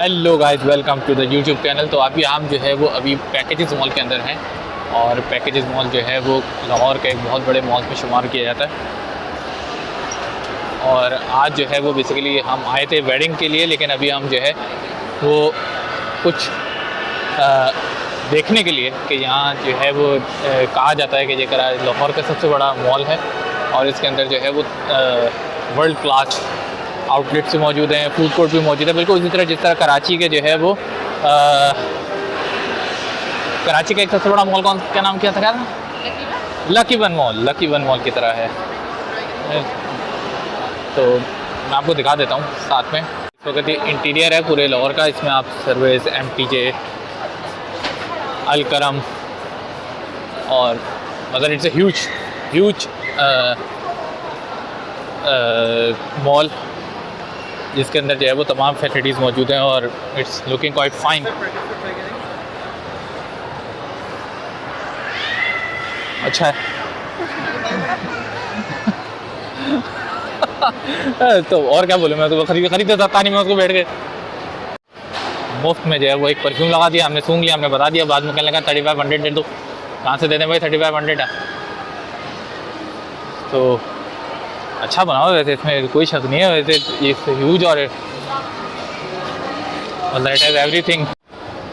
Hello guys, welcome to the YouTube channel. तो अभी हम जो है वो अभी पैकेजेस मॉल के अंदर हैं और पैकेजेस मॉल जो है वो लाहौर के एक बहुत बड़े मॉल में शुमार किया जाता है। और आज जो है वो बेसिकली हम आए थे वेडिंग के लिए, लेकिन अभी हम जो है वो कुछ देखने के लिए कि यहाँ जो है वो कहा जाता है कि ये लाहौर का सबसे बड़ा मॉल है और इसके अंदर जो है वो वर्ल्ड क्लास आउटलेट्स मौजूद हैं, फूड कोर्ट भी मौजूद है, बिल्कुल उसी तरह जिस तरह कराची के जो है वो कराची का एक सबसे बड़ा मॉल क्या नाम क्या था? लकी वन मॉल की तरह है। तो मैं आपको दिखा देता हूँ साथ में। इस वक्त ये इंटीरियर है पूरे लाहौर का। इसमें आप सर्विस, MTJ, अलकरम और मतलब इट्स ए ह्यूज मॉल जिसके अंदर जो है वो तमाम फैसिलिटीज़ मौजूद हैं और इट्स लुकिंग क्वाइट फाइन। अच्छा है। तो और क्या बोलूँ, मैं तो खरीदता था नहीं, मैं उसको बैठ के मुफ्त में जो है वो एक परफ्यूम लगा दिया, हमने सूंघ लिया, हमने बता दिया, बाद में कहने लगा 3500 दे दो। कहाँ से दे दें भाई, 3500 है। तो अच्छा बनाओ, वैसे इसमें कोई शक नहीं है, वैसे ये ह्यूज और मतलब इट हैज़ एवरीथिंग।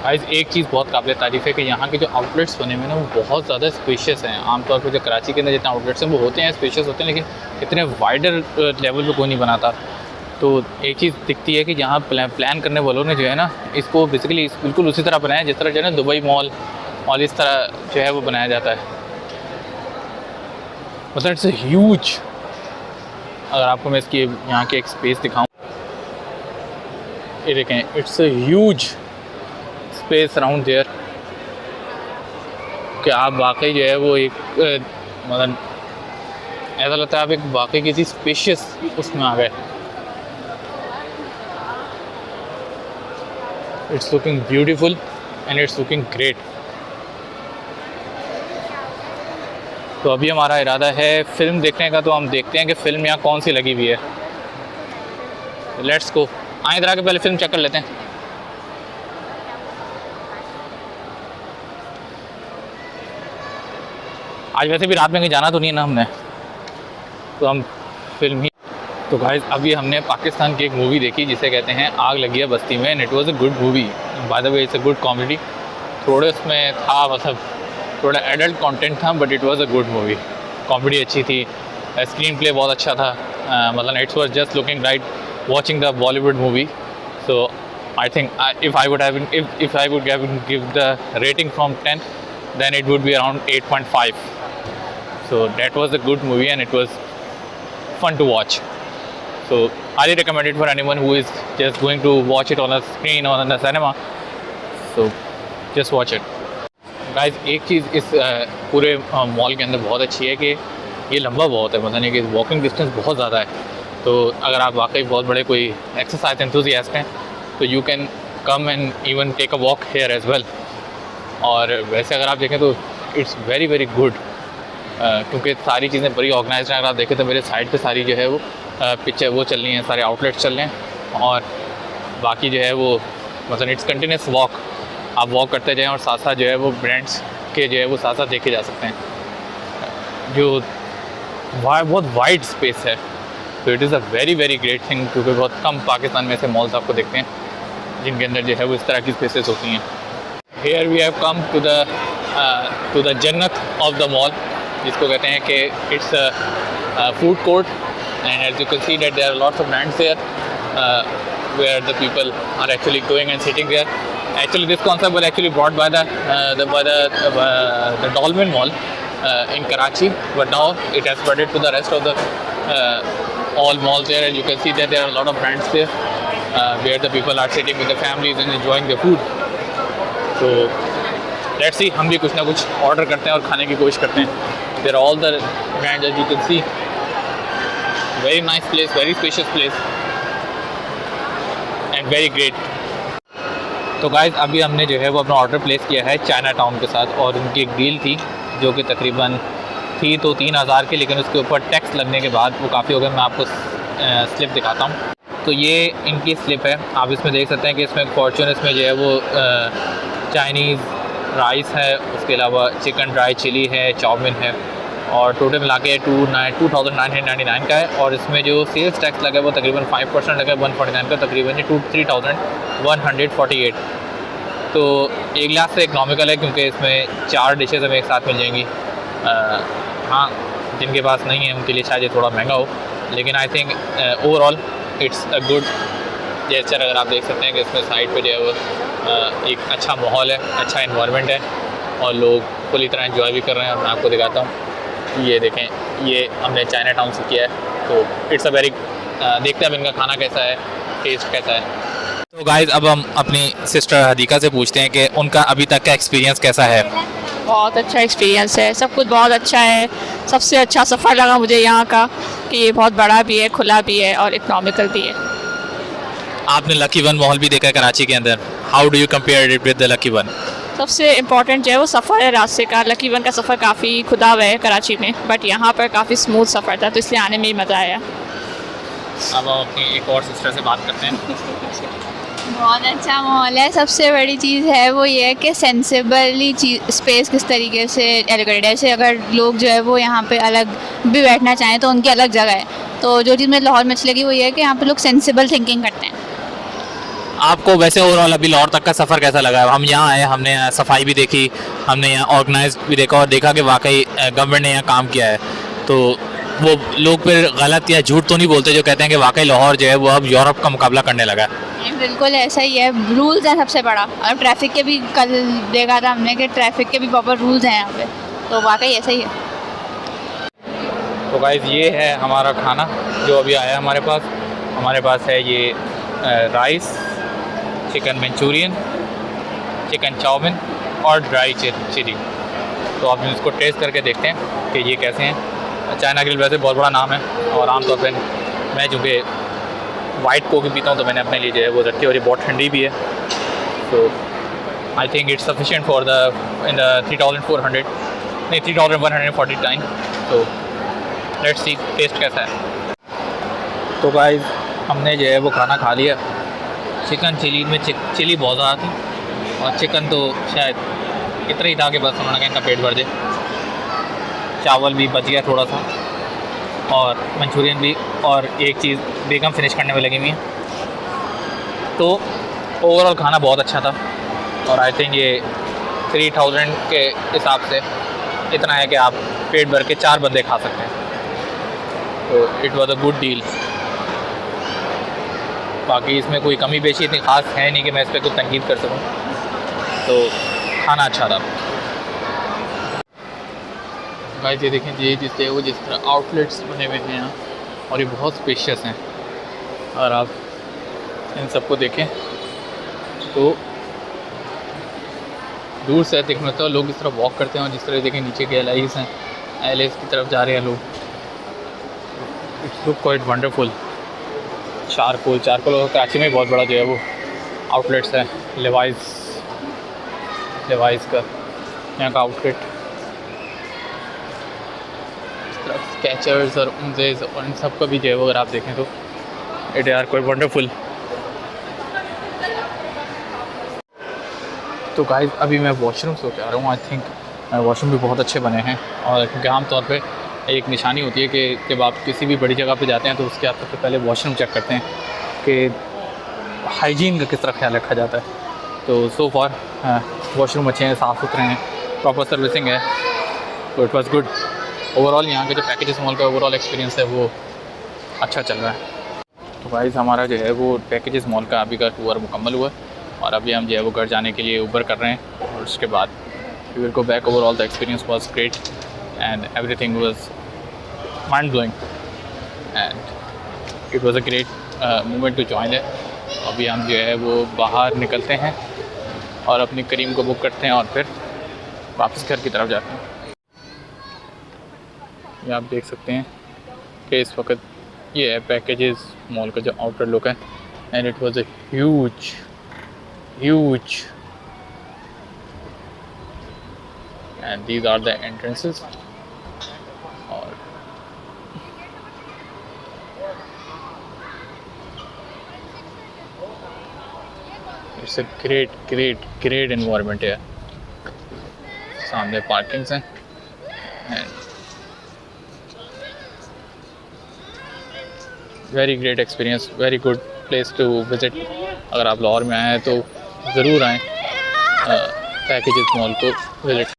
गाइस एक चीज़ बहुत काबिल तारीफ़ है कि यहाँ के जो आउटलेट्स बने हुए हैं ना वो बहुत ज़्यादा स्पेशियस हैं। आमतौर पर जो कराची के अंदर जितने आउटलेट्स हैं वो होते हैं स्पेशियस होते हैं, लेकिन इतने वाइडर लेवल पे कोई नहीं बनाता। तो एक चीज़ दिखती है कि यहाँ प्लान करने वालों ने जो है ना इसको बेसिकली बिल्कुल उसी तरह बनाया जिस तरह जो है ना दुबई मॉल और इस तरह जो है वो बनाया जाता है। मतलब इट्स ह्यूज। अगर आपको मैं इसकी यहाँ के एक स्पेस दिखाऊँ, ये देखें, it's a huge space around there कि आप वाकई जो है वो एक मतलब ऐसा लगता है आप एक वाकई किसी स्पेशियस उसमें आ गए। It's looking beautiful and it's looking great. तो अभी हमारा इरादा है फ़िल्म देखने का, तो हम देखते हैं कि फ़िल्म यहाँ कौन सी लगी हुई है। Let's go. आए इधर आके पहले फ़िल्म चेक कर लेते हैं। आज वैसे भी रात में कहीं जाना तो नहीं है ना हमने, तो हम फिल्म ही। तो गाइस अभी हमने पाकिस्तान की एक मूवी देखी जिसे कहते हैं आग लगी है बस्ती में, and it was a good movie. By the way it's a good comedy. थोड़े उसमें था मतलब थोड़ा एडल्ट कंटेंट था, but it was a good movie. Comedy अच्छी थी, स्क्रीन प्ले बहुत अच्छा था, मतलब it's was just looking right watching the Bollywood movie. So I think if I would give the rating from 10, then it would be around 8.5. So that was a good movie and it was fun to watch. So highly recommend it for anyone who is just going to watch it on a screen or in a cinema. So just watch it. Guys एक चीज़ इस पूरे mall के अंदर बहुत अच्छी है कि ये लंबा बहुत है, मतलब कि वॉकिंग डिस्टेंस बहुत ज़्यादा है। तो अगर आप वाकई बहुत बड़े कोई एक्सरसाइज एंथुसियास्ट हैं तो you can come and even take a walk here as well. और वैसे अगर आप देखें तो इट्स वेरी वेरी गुड, क्योंकि सारी चीज़ें बड़ी ऑर्गेनाइज हैं। अगर आप देखें तो मेरे साइड पे सारी जो है वो पिक्चर वो चल रही हैं, सारे आउटलेट्स चल रहे हैं और बाकी जो है वो मतलब इट्स कंटिन्यूस वॉक। आप वॉक करते जाएँ और साथ साथ जो है वो ब्रांड्स के जो है वो साथ साथ देखे जा सकते हैं, जो बहुत वाइड स्पेस है। तो it is a very very great thing, क्योंकि बहुत कम पाकिस्तान में ऐसे मॉल्स आपको देखते हैं जिनके अंदर जो है वो इस तरह की स्पेसेस होती हैं। Here we have come to the जन्नत ऑफ द मॉल, जिसको कहते हैं कि it's food court, and as you can see that there are lots of brands there where the people are actually going and sitting there. Actually this concept was actually brought by the Dolmen Mall in Karachi, but now it has spread to the rest of the all malls there, and you can see that there are a lot of brands there where the people are sitting with the families and enjoying their food. So let's see, हम भी कुछ ना कुछ order करते हैं और खाने की कोशिश करते हैं। There are all the brands as you can see. Very nice place, very spacious place and very great. तो गाइस अभी हमने जो है वो अपना ऑर्डर प्लेस किया है चाइना टाउन के साथ, और उनकी एक डील थी जो कि तकरीबन थी तो 3000 की, लेकिन उसके ऊपर टैक्स लगने के बाद वो काफ़ी हो गया। मैं आपको स्लिप दिखाता हूँ। तो ये इनकी स्लिप है, आप इसमें देख सकते हैं कि इसमें फॉर्चून इसमें जो है वो चाइनीज़ राइस है, उसके अलावा चिकन ड्राई चिली है, चाउमीन है, और टोटल मिला के 2999 का है। और इसमें जो सेल्स टैक्स लगा है वो तकरीबन 5% लगा है 149 का, तकरीबन 3148। तो एक लाख से इकनॉमिकल है क्योंकि इसमें 4 डिशेज़ हमें एक साथ मिल जाएंगी। हाँ, जिनके पास नहीं है उनके लिए शायद ये थोड़ा महंगा हो, लेकिन I think overall it's a good gesture. अगर आप देख सकते हैं कि इसमें साइड पे जो है वो एक अच्छा माहौल है, अच्छा इन्वायरमेंट है और लोग पूरी तरह एंजॉय भी कर रहे हैं। और मैं आपको दिखाता हूँ, ये देखें, ये हमने चाइना टाउन से किया है, तो इट्स अ वेरी देखते हैं अब इनका खाना कैसा है, टेस्ट कैसा है। तो गाइज़ अब हम अपनी सिस्टर हदीका से पूछते हैं कि उनका अभी तक का एक्सपीरियंस कैसा है। बहुत अच्छा एक्सपीरियंस है, सब कुछ बहुत अच्छा है। सबसे अच्छा सफ़र लगा मुझे यहाँ का कि ये बहुत बड़ा भी है, खुला भी है और इकोनॉमिकल भी है। आपने लकी वन मॉल भी देखा है कराची के अंदर, how do you compare it with the lucky one? सबसे इम्पॉर्टेंट जो है वो सफ़र है रास्ते का। लकी वन का सफ़र काफ़ी खुदा हुआ है कराची में, बट यहाँ पर काफ़ी स्मूथ सफ़र था, तो इसलिए आने में ही मज़ा आया। अब हम अपनी एक और सिस्टर से बात करते हैं। बहुत अच्छा माहौल है। सबसे बड़ी चीज़ है वो ये है कि सेंसिबली चीज़ स्पेस किस तरीके से एलोकेटेड है। जैसे अगर लोग जो है वो यहाँ पे अलग भी बैठना चाहें तो उनकी अलग जगह है। तो जो चीज़ मुझे लाहौर में अच्छी लगी वो ये है कि यहाँ पे लोग सेंसिबल थिंकिंग करते हैं। आपको वैसे ओवरऑल अभी लाहौर तक का सफ़र कैसा लगा? हम यहाँ आए, हमने सफाई भी देखी, हमने यहाँ ऑर्गेनाइज भी देखा और देखा कि वाकई गवर्नमेंट ने यहाँ काम किया है। तो वो लोग फिर गलत या झूठ तो नहीं बोलते जो कहते हैं कि वाकई लाहौर जो है वो अब यूरोप का मुकाबला करने लगा है। बिल्कुल ऐसा ही है, रूल्स हैं सबसे बड़ा। और ट्रैफिक के भी कल देखा था हमने कि ट्रैफिक के भी प्रॉपर रूल्स हैं यहाँ पे, तो वाकई ऐसा ही है। तो गाइज़ ये है हमारा खाना जो अभी आया हमारे पास। हमारे पास है ये rice, chicken Manchurian, chicken chow mein और ड्राई चिली। तो आप इसको टेस्ट करके देखते हैं कि ये कैसे हैं। चाइना ग्रिल वैसे बहुत बड़ा नाम है और आमतौर पर मैं चूँकि वाइट कोक पीता हूँ तो मैंने अपने लिए जो है वो रखी, और ये बहुत ठंडी भी है। तो I think it's sufficient for the in the 3400 नहीं 3149। तो लेट्स सी टेस्ट कैसा है। तो गाइस हमने जो है वो खाना खा लिया। चिकन चिली में चिली बहुत ज़्यादा थी और चिकन तो शायद इतना ही था कि बस उन्होंने कहा इनका पेट भर दे। चावल भी बच गया थोड़ा सा और मंचूरियन भी, और एक चीज़ बेगम फिनिश करने में लगी हुई है। तो ओवरऑल खाना बहुत अच्छा था और आई थिंक ये 3000 के हिसाब से इतना है कि आप पेट भर के 4 बंदे खा सकते हैं। तो it was a good deal. बाकी इसमें कोई कमी पेशी इतनी ख़ास है नहीं कि मैं इस पर कुछ तनकीद कर सकूं। तो खाना अच्छा था। गाइस ये देखें, ये जिससे वो जिस तरह आउटलेट्स बने हुए हैं यहाँ, और ये बहुत स्पेशियस हैं। और आप इन सबको देखें तो दूर से देखने में तो लोग इस तरह वॉक करते हैं, और जिस तरह देखें नीचे के एलाइज हैं, एलाइज की तरफ जा रहे हैं लोग। It's look quite wonderful. Charcoal Karachi में बहुत बड़ा जो है वो आउटलेट्स है। लेवाइस का यहाँ का आउटलेट, स्केचर्स और उनजेज और इन सब का भी जो है वो अगर आप देखें तो इट आर क्वाइट वंडरफुल। तो गाइस अभी मैं वॉशरूम से होकर आ रहा हूँ। आई थिंक वॉशरूम भी बहुत अच्छे बने हैं, और क्योंकि आमतौर पे एक निशानी होती है कि जब आप किसी भी बड़ी जगह पे जाते हैं तो उसके आप सबसे पहले वॉशरूम चेक करते हैं कि हाइजीन का किस तरह ख्याल रखा जाता है। तो सो फॉर वॉशरूम अच्छे हैं, साफ़ सुथरे हैं, प्रॉपर सर्विसिंग है। तो इट वाज गुड। ओवरऑल यहाँ के जो पैकेजेस मॉल का ओवरऑल एक्सपीरियंस है वो अच्छा चल रहा है। तो गाइस हमारा जो है वो पैकेजेस मॉल का अभी का टूर मुकम्मल हुआ, और अभी हम जो है वो घर जाने के लिए ऊबर कर रहे हैं, और उसके बाद we will go back. Overall the experience was great and everything was mind blowing and it was a great moment to join it. अभी हम जो है वो बाहर निकलते हैं और अपनी करीम को बुक करते हैं और फिर वापस घर की तरफ जाते हैं। ये आप देख सकते हैं कि इस वक्त ये है पैकेजेस मॉल का जो आउटर लुक है, and it was a huge and these are the entrances. और it's a great great great environment है। सामने पार्किंग्स हैं and very great experience, very good place to visit. अगर आप लाहौर में आए हैं तो ज़रूर आएँ पैकेजेस मॉल को विज़िट।